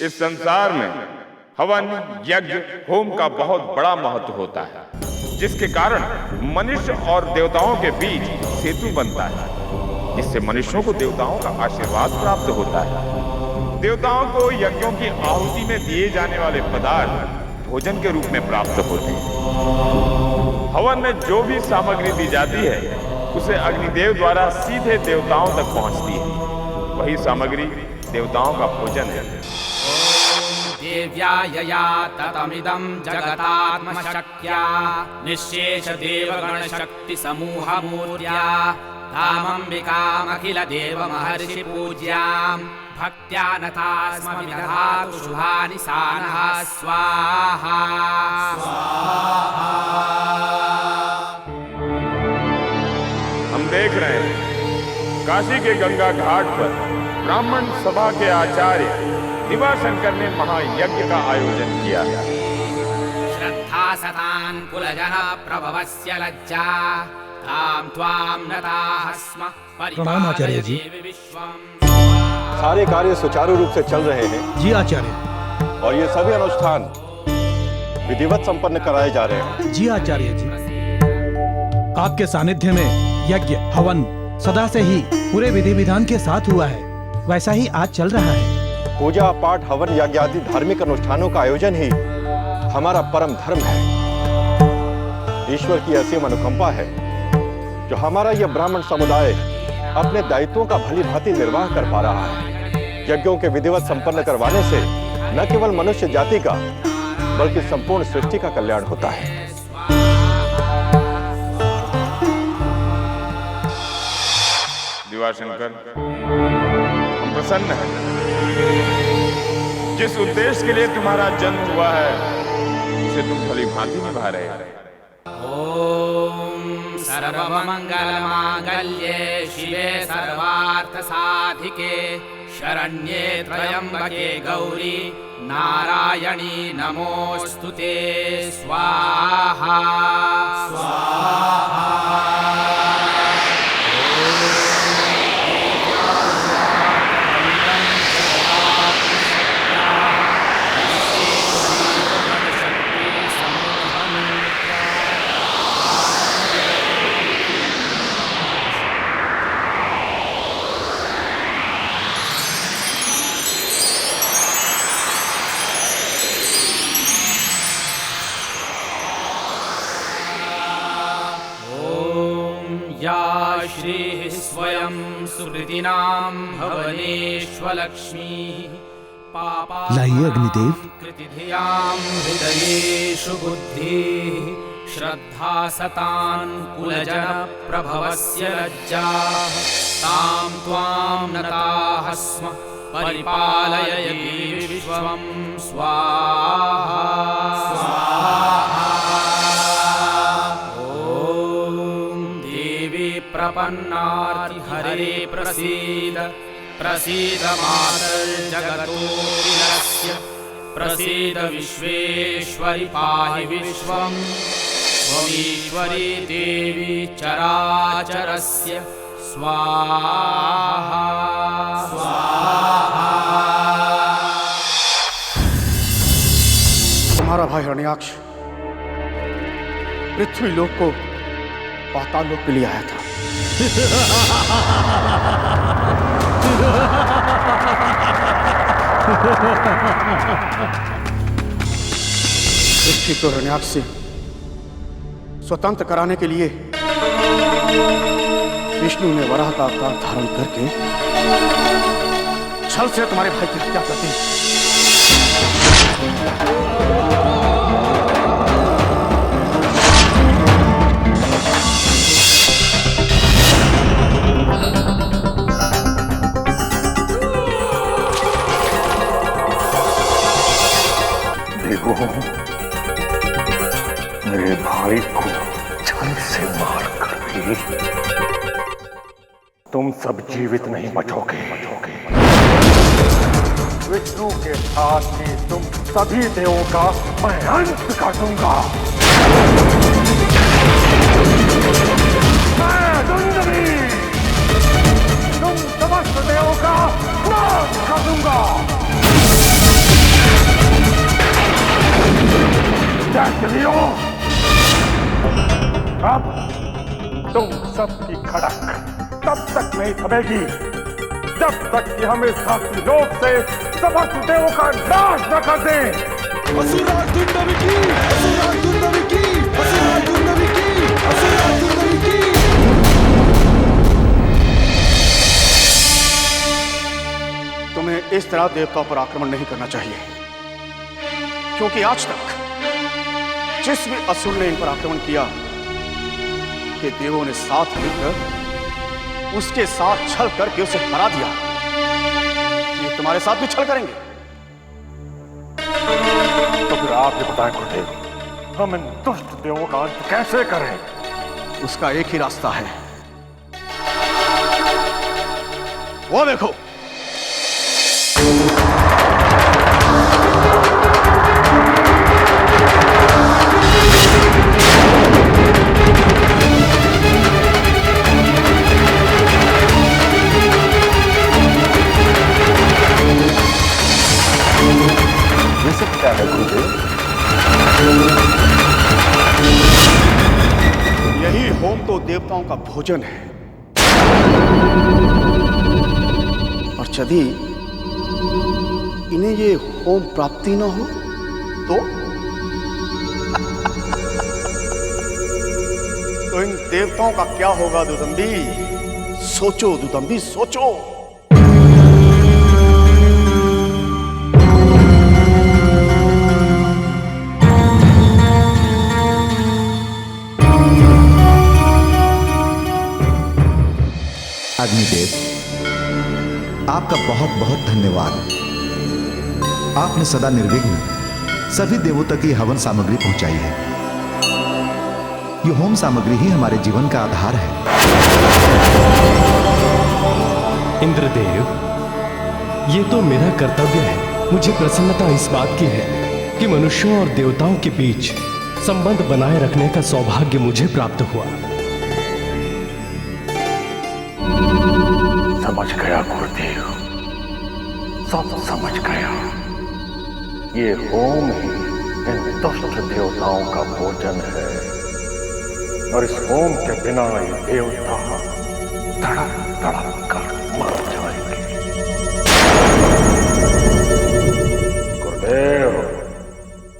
इस संसार में हवन, यज्ञ, होम का बहुत बड़ा महत्व होता है, जिसके कारण मनुष्य और देवताओं के बीच सेतु बनता है, जिससे मनुष्यों को देवताओं का आशीर्वाद प्राप्त होता है। देवताओं को यज्ञों की आहुति में दिए जाने वाले पदार्थ भोजन के रूप में प्राप्त होते हैं। हवन में जो भी सामग्री दी जाती है उसे अग्निदेव द्वारा सीधे देवताओं तक पहुंचती है। वही सामग्री देवताओं का भोजन है। देव्यायया ततमिदं जगतात्मशक्त्या निःशेष देवगण शक्ति समूह मूर्त्या तामंबिकामखिल देव महर्षि पूज्यां भक्त्या नता स्म विदधातु शुभानि सानः स्वाहा। हम देख रहे हैं काशी के गंगा घाट पर ब्राह्मण सभा के आचार्य दिवाशंकर ने महायज्ञ का आयोजन किया। श्रद्धा सतान कुलजन प्रभवस्य लज्जा ताम त्वाम नताः स्म प्रणाम आचार्य जी। सारे कार्य सुचारू रूप से चल रहे हैं जी आचार्य। और ये सभी अनुष्ठान विधिवत संपन्न कराए जा रहे हैं जी आचार्य जी। आपके सानिध्य में यज्ञ हवन सदा से ही पूरे विधि विधान के साथ हुआ है, वैसा ही आज चल रहा है। पूजा पाठ हवन यज्ञ आदि धार्मिक अनुष्ठानों का आयोजन ही हमारा परम धर्म है। ईश्वर की असीम अनुकंपा है जो हमारा यह ब्राह्मण समुदाय अपने दायित्वों का भली भांति निर्वाह कर पा रहा है। यज्ञों के विधिवत संपन्न करवाने से न केवल मनुष्य जाति का बल्कि संपूर्ण सृष्टि का कल्याण होता है। दिवाशंकर, हम प्रसन्न हैं। जिस उद्देश्य के लिए तुम्हारा जन्म हुआ है उसे तुम भली भांति निभा रहे हो। ओम सर्वमंगलमांगल्ये शिवे सर्वार्थ साधिके शरण्ये त्र्यंबके गौरी नारायणी नमोस्तुते स्वाहा स्वाहा। या श्रीः स्वयं सुकृतिनां भवनेष्वलक्ष्मी लाइए अग्निदेव। कृतिधियां हृदयेषु बुद्धिः श्रद्धा सतान् कुलजन प्रभवस्य लज्जा तां त्वां नताः स्म परिपालयति विश्वं स्वाहा स्वाहा। प्रपन्नार्ति हरे प्रसीद प्रसीद मातर्जगतोऽखिलस्य प्रसीद विश्वेश्वरि पाहि विश्वं त्वमीश्वरी देवी चराचरस्य स्वाहा स्वाहा। तुम्हारा भाई हिरण्याक्ष पृथ्वी लोक को पाताल लोक के लिए आया था। पृथ्वी को हिरण्याक्ष से स्वतंत्र कराने के लिए विष्णु ने वराह का अवतार धारण करके छल से तुम्हारे भाई की हत्या कर दी। मेरे भाई को छल से मारकर भी तुम सब जीवित नहीं बचोगे। विष्णु के साथ ही तुम सभी देवों का मैं अंत कर दूंगा। मैं दुंदुभी तुम समस्त देवों का नाश कर दूंगा। पापियों, अब तुम सबकी खड़क तब तक नहीं थमेगी जब तक कि हम इस धरती लोक से समस्त देवों का नाश न कर दें। असुराज दुर्दमिकी, असुराज दुर्दमिकी, असुराज दुर्दमिकी, असुराज दुर्दमिकी। तुम्हें इस तरह देवताओं पर आक्रमण नहीं करना चाहिए, क्योंकि आज तक जिस भी असुर ने इन पर आक्रमण किया, के देवों ने साथ मिलकर उसके साथ छल करके उसे हरा दिया। ये तुम्हारे साथ भी छल करेंगे। तो फिर आप ही बताएं गुरुदेव, हम इन दुष्ट देवों का अंत कैसे करें? उसका एक ही रास्ता है, वो देखो। ये सब क्या है गुरुदेव? यही होम तो देवताओं का भोजन है, और यदि इन्हें ये होम प्राप्ति न हो तो इन देवताओं का क्या होगा दुदंबी? सोचो दुदंबी, सोचो। अग्निदेव, आपका बहुत बहुत धन्यवाद। आपने सदा निर्विघ्न सभी देवों तक ये हवन सामग्री पहुंचाई है। ये होम सामग्री ही हमारे जीवन का आधार है। इंद्रदेव, ये तो मेरा कर्तव्य है। मुझे प्रसन्नता इस बात की है कि मनुष्यों और देवताओं के बीच संबंध बनाए रखने का सौभाग्य मुझे प्राप्त हुआ। समझ गया गुरुदेव, सब समझ गया। ये होम ही इन दुष्ट देवताओं का भोजन है, और इस होम के बिना ये देवता तड़प तड़प कर मर जाएंगे। गुरुदेव,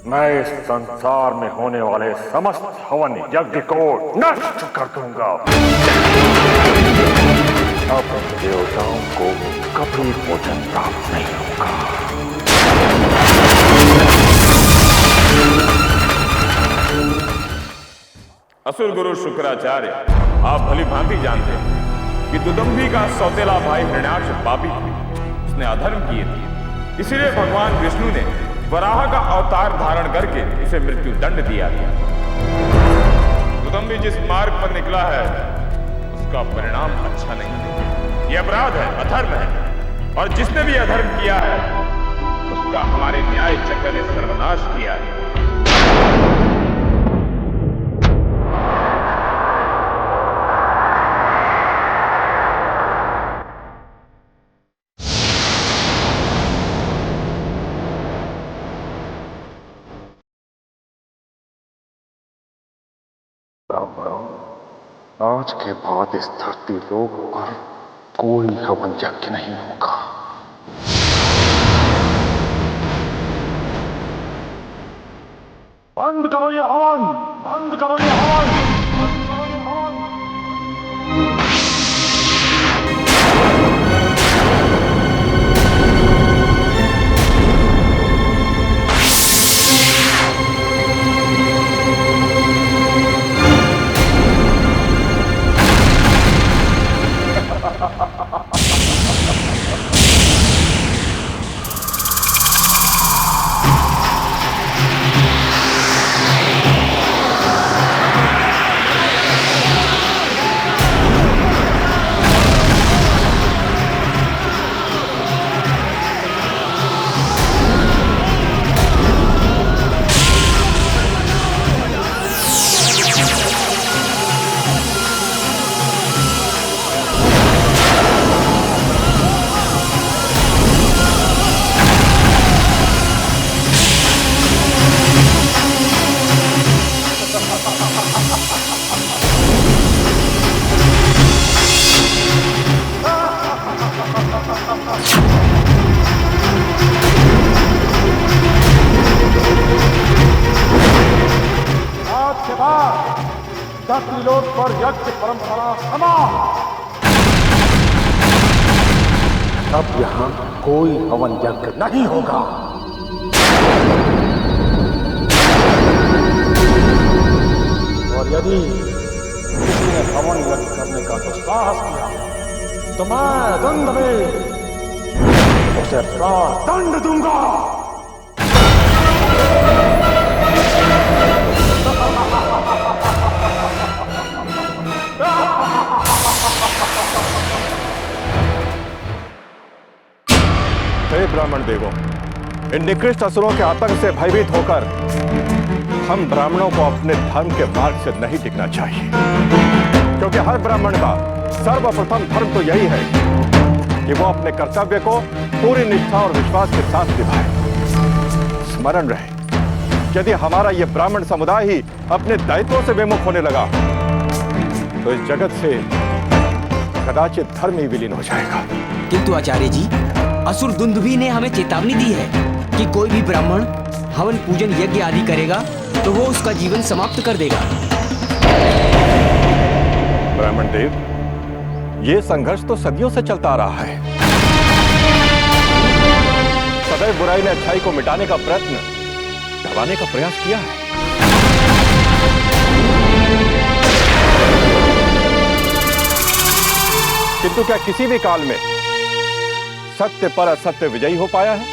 मैं इस संसार में होने वाले समस्त हवन यज्ञ को नष्ट कर दूंगा। अब देवताओं को कभी भोजन प्राप्त नहीं होगा। असुर गुरु शुक्राचार्य, आप भली भांति जानते हैं कि दुदंभी का सौतेला भाई हिरण्याक्ष पापी था। उसने अधर्म किए थे, इसीलिए भगवान विष्णु ने वराह का अवतार धारण करके उसे मृत्यु दंड दिया था। दुदंभी जिस मार्ग पर निकला है उसका परिणाम अच्छा नहीं है। यह अपराध है, अधर्म है, और जिसने भी अधर्म किया है उसका हमारे न्याय चक्र ने सर्वनाश किया है। आज के बाद इस धरती लोक पर कोई हवन यज्ञ नहीं होगा। बंद करो ये हवन, बंद करो ये हवन। त्रिलोक पर यज्ञ परंपरा समाप्त। अब यहां कोई हवन यज्ञ नहीं होगा। और यदि किसी ने हवन यज्ञ करने का दुस्साहस किया तो मैं दंड में उसे दंड दूंगा। हे ब्राह्मण देवों, इन निकृष्ट असुरों के आतंक से भयभीत होकर हम ब्राह्मणों को अपने धर्म के मार्ग से नहीं टिकना चाहिए, क्योंकि हर ब्राह्मण का सर्वप्रथम धर्म तो यही है कि वो अपने कर्तव्य को पूरी निष्ठा और विश्वास के साथ निभाए। स्मरण रहे, यदि हमारा यह ब्राह्मण समुदाय ही अपने दायित्वों से विमुख होने लगा तो इस जगत से कदाचित धर्म ही विलीन हो जाएगा। किंतु आचार्य जी, असुर दुंदुभी ने हमें चेतावनी दी है कि कोई भी ब्राह्मण हवन पूजन यज्ञ आदि करेगा तो वो उसका जीवन समाप्त कर देगा। ब्राह्मण देव, ये संघर्ष तो सदियों से चलता आ रहा है। सदैव बुराई ने अच्छाई को मिटाने का प्रयत्न, दबाने का प्रयास किया है। किंतु क्या किसी भी काल में सत्य पर असत्य विजयी हो पाया है?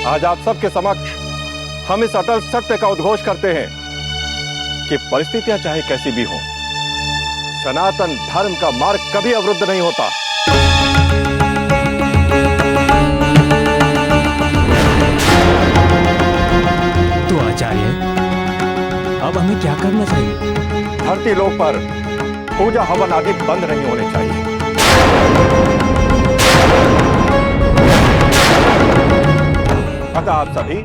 आज आप सबके समक्ष हम इस अटल सत्य का उद्घोष करते हैं कि परिस्थितियां चाहे कैसी भी हों, सनातन धर्म का मार्ग कभी अवरुद्ध नहीं होता। तो आचार्य, अब हमें क्या करना चाहिए? धरती लोक पर पूजा हवन आदि बंद नहीं होने चाहिए। अतः आप सभी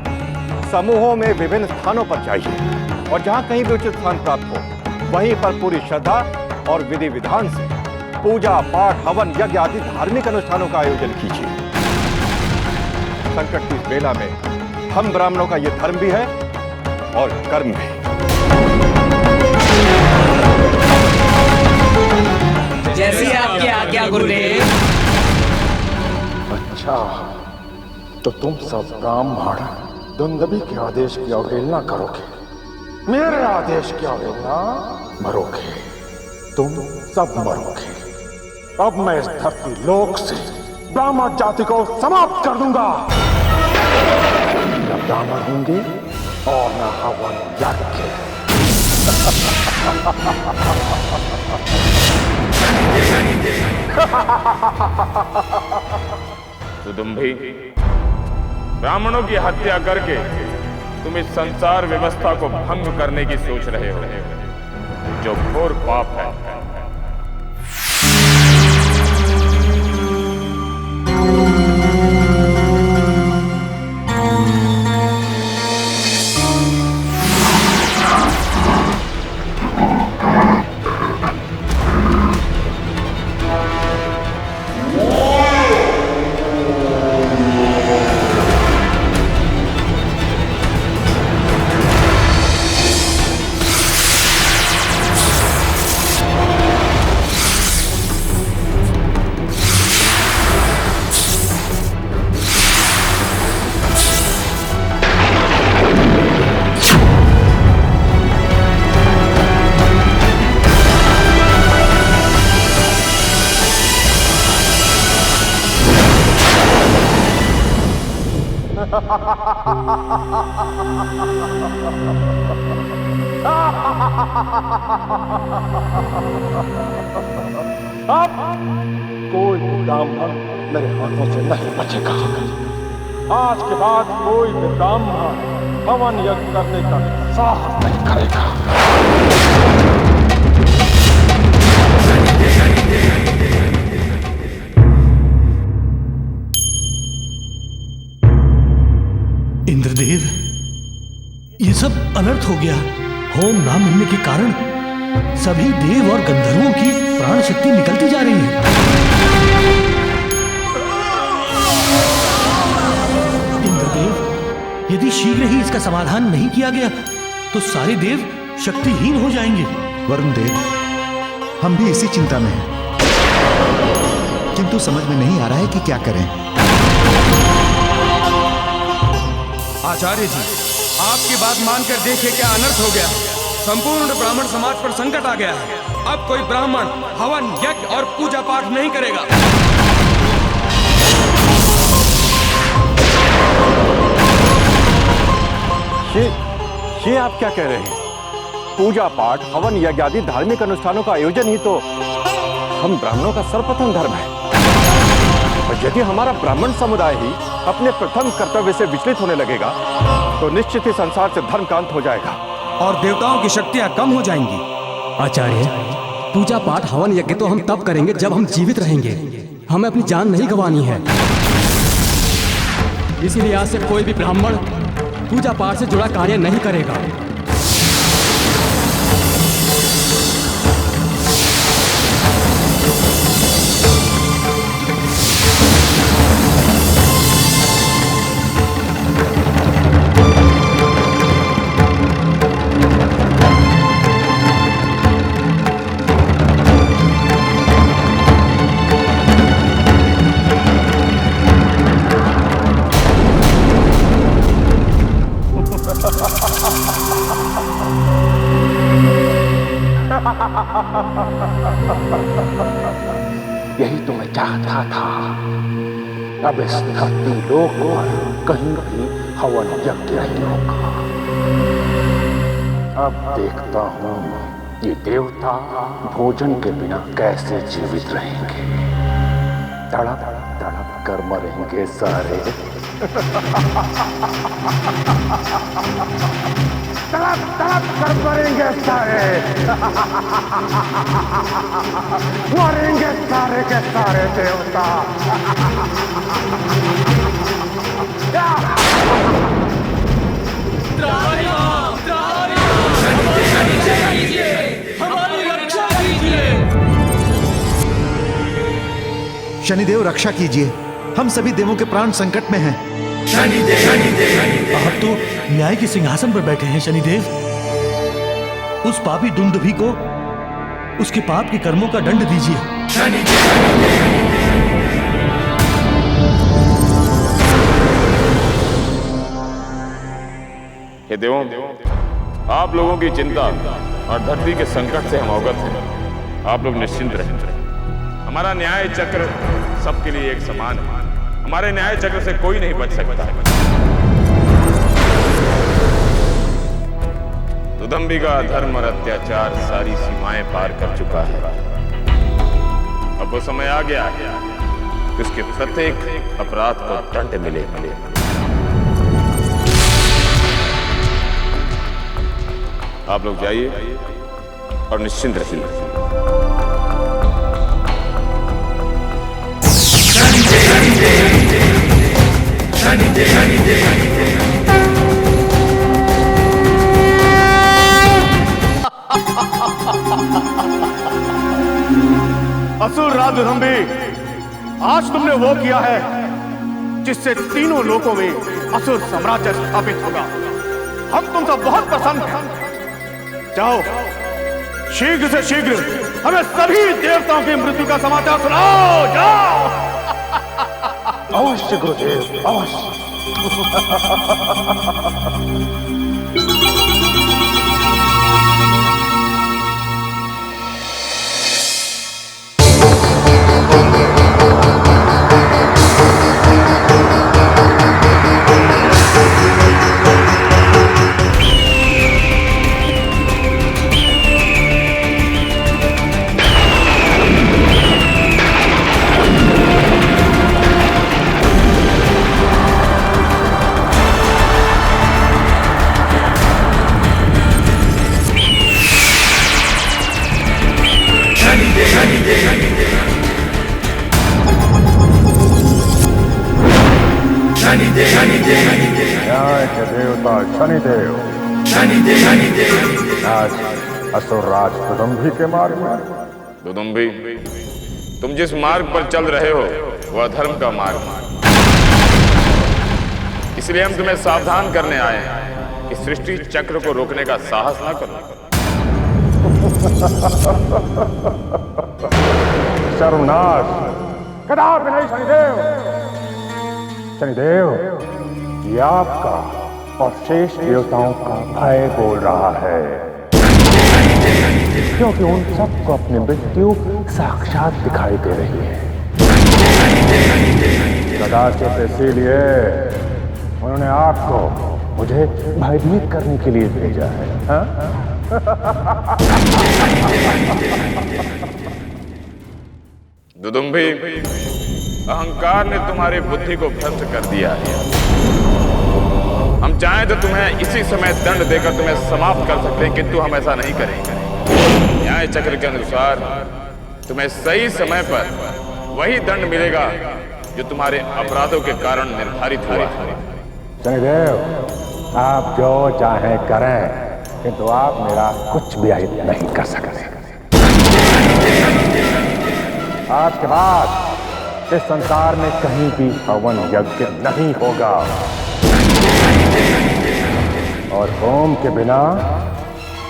समूहों में विभिन्न स्थानों पर जाइए और जहां कहीं भी उचित स्थान प्राप्त हो वहीं पर पूरी श्रद्धा और विधि विधान से पूजा पाठ हवन यज्ञ आदि धार्मिक अनुष्ठानों का आयोजन कीजिए। संकट की इस बेला में हम ब्राह्मणों का यह धर्म भी है और कर्म भी। जैसी आपकी आज्ञा गुरुदेव। अच्छा, तो तुम सब ब्राह्मण दुंदुभी के आदेश की अवहेलना करोगे, मेरे आदेश की अवहेलना मरोगे, तुम सब मरोगे। अब मैं इस धरती लोक से ब्राह्मण जाति को समाप्त कर दूंगा। न ब्राह्मण होंगे और न हवन यज्ञ। दुदुम्भी, ब्राह्मणों की हत्या करके तुम इस संसार व्यवस्था को भंग करने की सोच रहे हो, जो घोर पाप है। अब कोई ब्राह्मण मेरे हाथों से नहीं बचेगा। आज के बाद कोई भी ब्राह्मण हवन यज्ञ करने का साहस नहीं करेगा। इंद्रदेव, ये सब अनर्थ हो गया। होम ना मिलने के कारण सभी देव और गंधर्वों की प्राण शक्ति निकलती जा रही है। इंद्रदेव, यदि शीघ्र ही इसका समाधान नहीं किया गया तो सारे देव शक्तिहीन हो जाएंगे। वरुण देव, हम भी इसी चिंता में हैं, किंतु समझ में नहीं आ रहा है कि क्या करें। आचार्य जी, आपकी बात मानकर देखिए क्या अनर्थ हो गया। संपूर्ण ब्राह्मण समाज पर संकट आ गया है। अब कोई ब्राह्मण हवन, यज्ञ और पूजा पाठ नहीं करेगा। ये आप क्या कह रहे हैं? पूजा पाठ, हवन यज्ञ आदि धार्मिक अनुष्ठानों का आयोजन ही तो हम ब्राह्मणों का सर्वप्रथम धर्म है। और यदि हमारा ब्राह्मण समुदाय ही अपने प्रथम कर्तव्य से विचलित होने लगेगा तो निश्चित ही संसार से धर्म का अंत हो जाएगा और देवताओं की शक्तियां कम हो जाएंगी। आचार्य, पूजा पाठ हवन यज्ञ तो हम तब करेंगे जब हम जीवित रहेंगे। हमें अपनी जान नहीं गंवानी है। इसीलिए आज से कोई भी ब्राह्मण पूजा पाठ से जुड़ा कार्य नहीं करेगा। यही तो मैं चाहता था। अब इस धरती लोक पर कहीं भी हवन यज्ञ नहीं होगा। अब देखता हूँ ये देवता भोजन के बिना कैसे जीवित रहेंगे। तड़प तड़प कर मरेंगे सारे। तड़प तड़प कर मरेंगे सारे। मरेंगे सारे के सारे देवता। शनिदेव रक्षा कीजिए, हम सभी देवों के प्राण संकट में हैं। आप तो न्याय के सिंहासन पर बैठे हैं शनिदेव। उस पापी दुंदुभि को उसके पाप के कर्मों का दंड दीजिए। हे देवों, आप लोगों की चिंता और धरती के संकट से हम अवगत हैं। आप लोग निश्चिंत रहें। हमारा न्याय चक्र सबके लिए एक समान है। हमारे न्याय चक्र से कोई नहीं बच सकता। दुदंभी का अधर्म और अत्याचार सारी सीमाएं पार कर चुका है। अब वो समय आ गया है कि उसके प्रत्येक अपराध को दंड मिले। आप लोग जाइए और निश्चिंत रहिए। असुर राज दुदंभी, आज तुमने वो किया है जिससे तीनों लोकों में असुर साम्राज्य स्थापित होगा। हम तुमसे बहुत प्रसन्न हैं। जाओ, शीघ्र से शीघ्र हमें सभी देवताओं की मृत्यु का समाचार सुनाओ। जाओ। अवश्य गुरुदेव, अवश्य। न्याय के देवता शनिदेव आज असुर राज दुदंभी के मार्ग में। दुदंभी, तुम जिस मार्ग पर चल रहे हो वह अधर्म का मार्ग है। इसलिए हम तुम्हें सावधान करने आए हैं कि सृष्टि चक्र को रोकने का साहस न करो। सर्वनाश कदापि नहीं शनिदेव। शनिदेव, ये आपका और शेष देवताओं का भय बोल रहा है, क्योंकि उन सबको अपनी मृत्यु साक्षात दिखाई दे रही है। कदाचित इसीलिए उन्होंने आपको मुझे भयभीत करने के लिए भेजा है। हाँ? दुदुम्भी, अहंकार ने तुम्हारी बुद्धि को भ्रष्ट कर दिया है। हम चाहें तो तुम्हें इसी समय दंड देकर तुम्हें समाप्त कर सकते हैं, किंतु हम ऐसा नहीं करेंगे। न्याय चक्र के अनुसार तुम्हें सही समय पर वही दंड मिलेगा जो तुम्हारे अपराधों के कारण निर्धारित हुआ है। शनिदेव, आप जो चाहें करें, किंतु आप मेरा कुछ भी अहित नहीं कर सकते। आज के बाद इस संसार में कहीं भी हवन यज्ञ नहीं होगा, और होम के बिना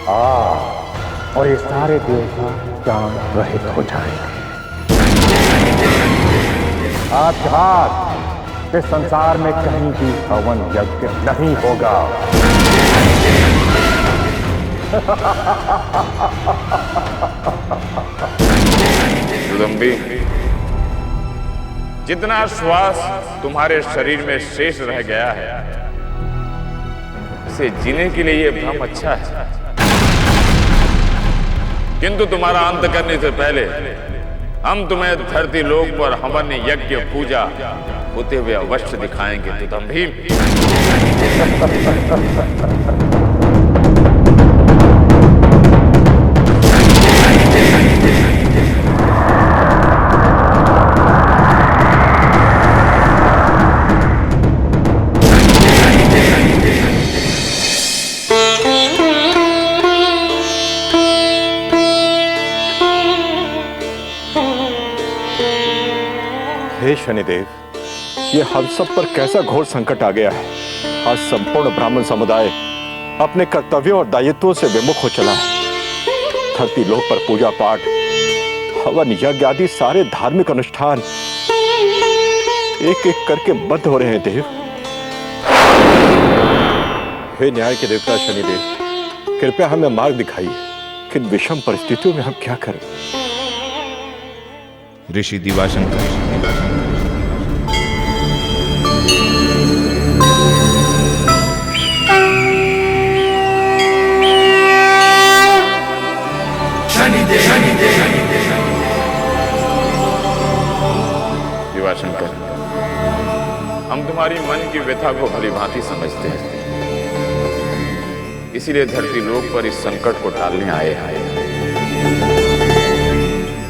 आप और ये सारे देवता प्राण रहित हो जाएंगे। आज के बाद इस संसार में कहीं भी हवन यज्ञ नहीं होगा। दुदुम्भी, जितना श्वास तुम्हारे शरीर में शेष रह गया है, उसे जीने के लिए यह भ्रम अच्छा है, किंतु तुम्हारा अंत करने से पहले हम तुम्हें धरती लोक पर हवन यज्ञ पूजा होते हुए अवश्य दिखाएंगे। दुदुम्भी, हे शनिदेव, ये हम सब पर कैसा घोर संकट आ गया है। आज संपूर्ण ब्राह्मण समुदाय अपने कर्तव्यों और दायित्वों से विमुख हो चला है। धरती लोक पर पूजा पाठ, हवन यज्ञ आदि सारे धार्मिक अनुष्ठान एक एक करके बंद हो रहे हैं। देव, हे न्याय के देवता शनिदेव, कृपया हमें मार्ग दिखाइए कि इन विषम परिस्थितियों में हम क्या करें। ऋषि दिवाशंकर, दिवाशंकर, हम तुम्हारी मन की व्यथा को भली भांति समझते हैं, इसीलिए धरती लोक पर इस संकट को टालने आए हैं।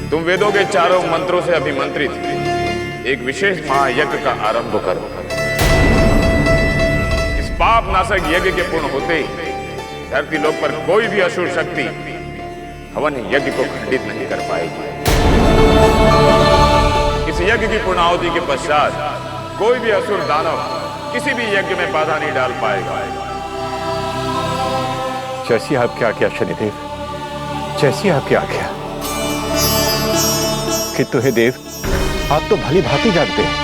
तुम वेदों के चारों मंत्रों से अभिमंत्रित एक विशेष महायज्ञ का आरंभ करो। इस पाप नाशक यज्ञ के पूर्ण होते ही धरती लोक पर कोई भी असुर शक्ति हवन यज्ञ को खंडित नहीं कर पाएगी। इस यज्ञ की पूर्णाहुति के पश्चात कोई भी असुर दानव किसी भी यज्ञ में बाधा नहीं डाल पाएगा। जैसी आपकी आज्ञा शनिदेव, जैसी आपकी आज्ञा। किंतु हे देव, आप तो भली भांति जानते हैं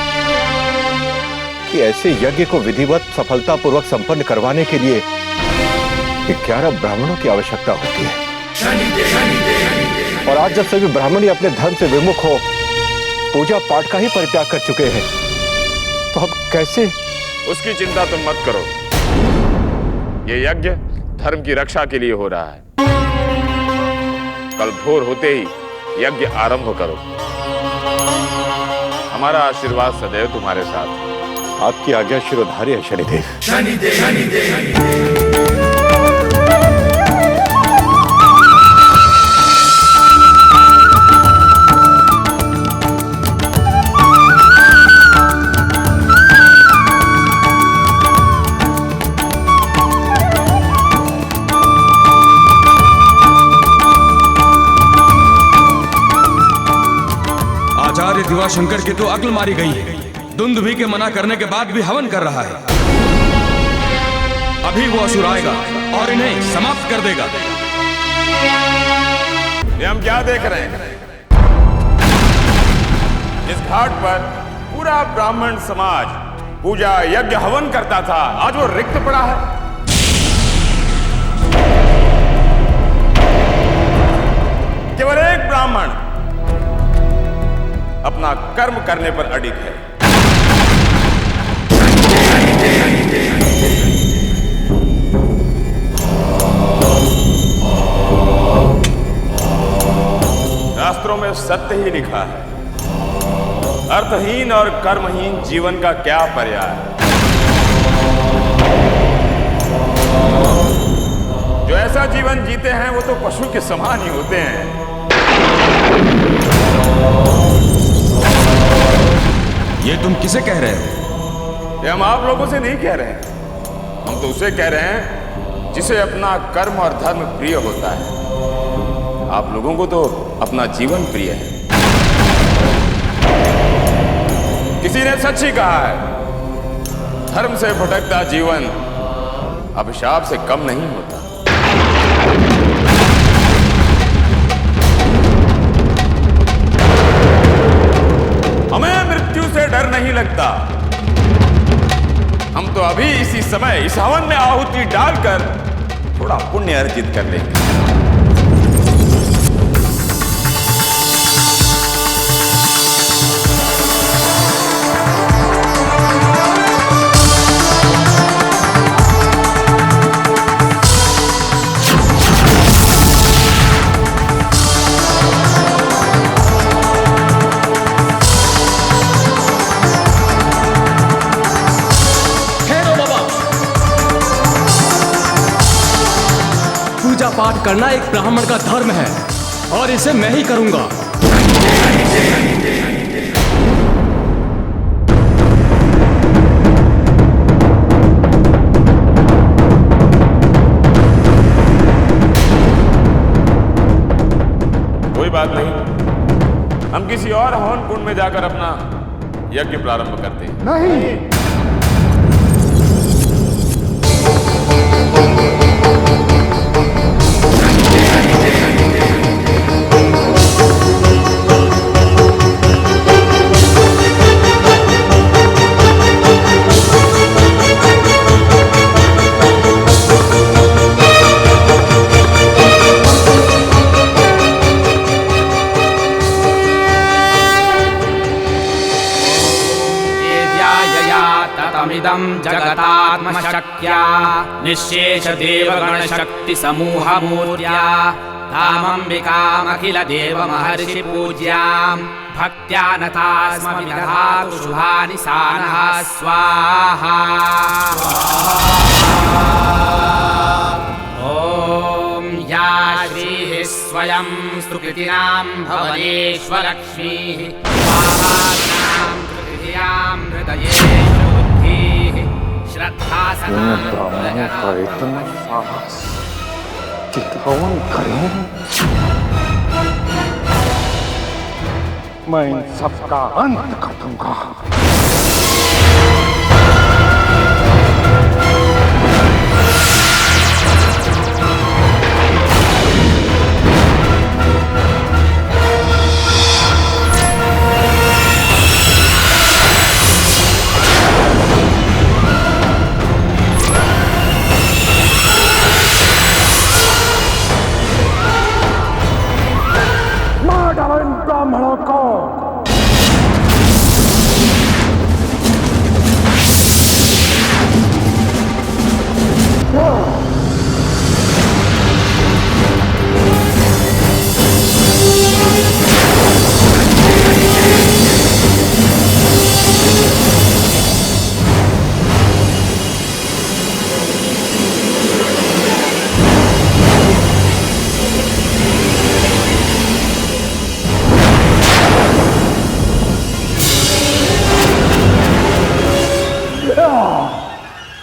कि ऐसे यज्ञ को विधिवत सफलतापूर्वक संपन्न करवाने के लिए 11 ब्राह्मणों की आवश्यकता होती है। और आज जब सभी ब्राह्मण अपने धर्म से विमुख हो पूजा पाठ का ही परित्याग कर चुके हैं, तो अब कैसे? उसकी चिंता तुम मत करो। ये यज्ञ धर्म की रक्षा के लिए हो रहा है। कल भोर होते ही यज्ञ आरंभ करो। हमारा आशीर्वाद सदैव तुम्हारे साथ। आपकी आज्ञा शिरोधार्य है शनिदेव। शनिदेव, शनिदेव, शनिदेव। आचार्य दिवाशंकर की तो अक्ल मारी गई है। दुंदुभी के मना करने के बाद भी हवन कर रहा है। अभी वो असुर आएगा और इन्हें समाप्त कर देगा। ये हम क्या देख रहे हैं? जिस घाट पर पूरा ब्राह्मण समाज पूजा यज्ञ हवन करता था, आज वो रिक्त पड़ा है। केवल एक ब्राह्मण अपना कर्म करने पर अडिग है। शास्त्रों में सत्य ही लिखा है, अर्थहीन और कर्महीन जीवन का क्या पर्याय है। जो ऐसा जीवन जीते हैं वो तो पशु के समान ही होते हैं। ये तुम किसे कह रहे हो? ये हम आप लोगों से नहीं कह रहे हैं, हम तो उसे कह रहे हैं जिसे अपना कर्म और धर्म प्रिय होता है। आप लोगों को तो अपना जीवन प्रिय है। किसी ने सच ही कहा है, धर्म से भटकता जीवन अभिशाप से कम नहीं होता। हमें मृत्यु से डर नहीं लगता। हम तो अभी इसी समय इस हवन में आहुति डालकर थोड़ा पुण्य अर्जित कर लेंगे। पूजा पाठ करना एक ब्राह्मण का धर्म है और इसे मैं ही करूंगा। कोई बात नहीं, हम किसी और हवन कुंड में जाकर अपना यज्ञ प्रारंभ करते हैं। नहीं, तमिदं जगतात्मशक्त्या निःशेष देवगणशक्ति समूहमूर्त्या तामम्बिकामखिल देवमहर्षि पूज्यां भक्त्या नतास्मविदधातु शुभानि सानः स्वाहा। ॐ या श्रीः स्वयं सुकृतिनां भवनेश्वरलक्ष्मीः स्वाहानां कृतियां हृदये ब्राह्मणों का इतना साहस कि हवन करें, मैं इन सबका अंत कर दूंगा। ब्राह्मणों को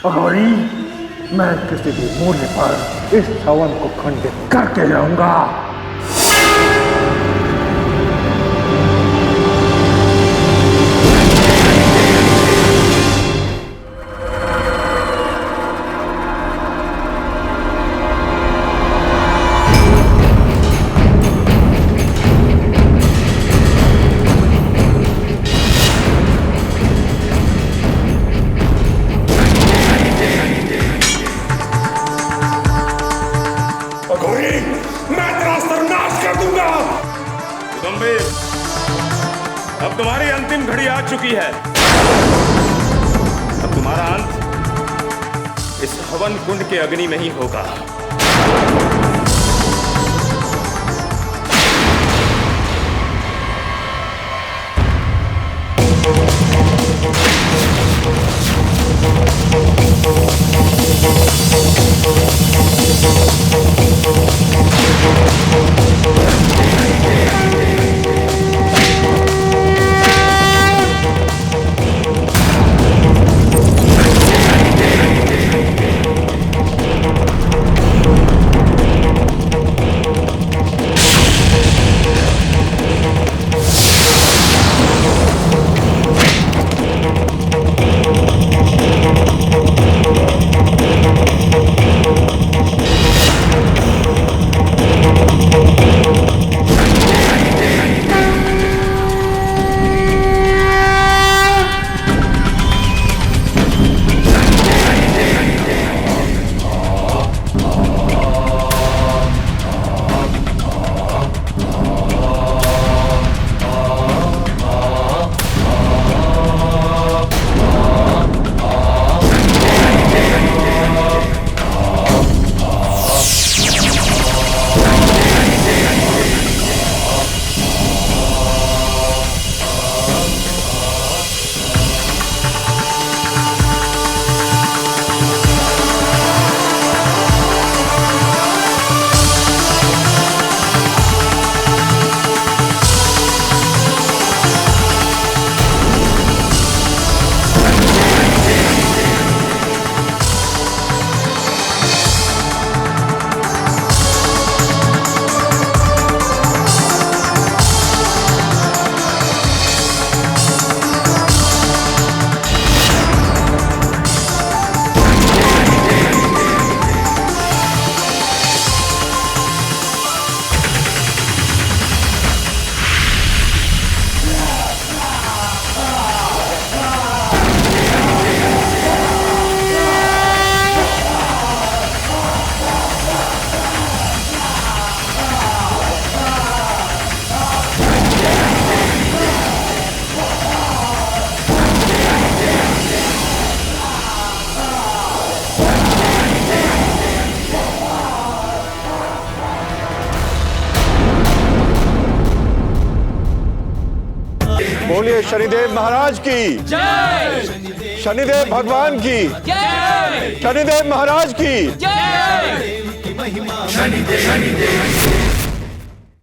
अघोरी, मैं किसी भी मूल्य पर इस हवन को खंडित करके रहूंगा। घड़ी आ चुकी है। अब तुम्हारा अंत इस हवन कुंड के अग्नि में ही होगा। बोलिए शनिदेव महाराज की जय। शनिदेव भगवान की जय। शनिदेव महाराज की जय। शनिदेव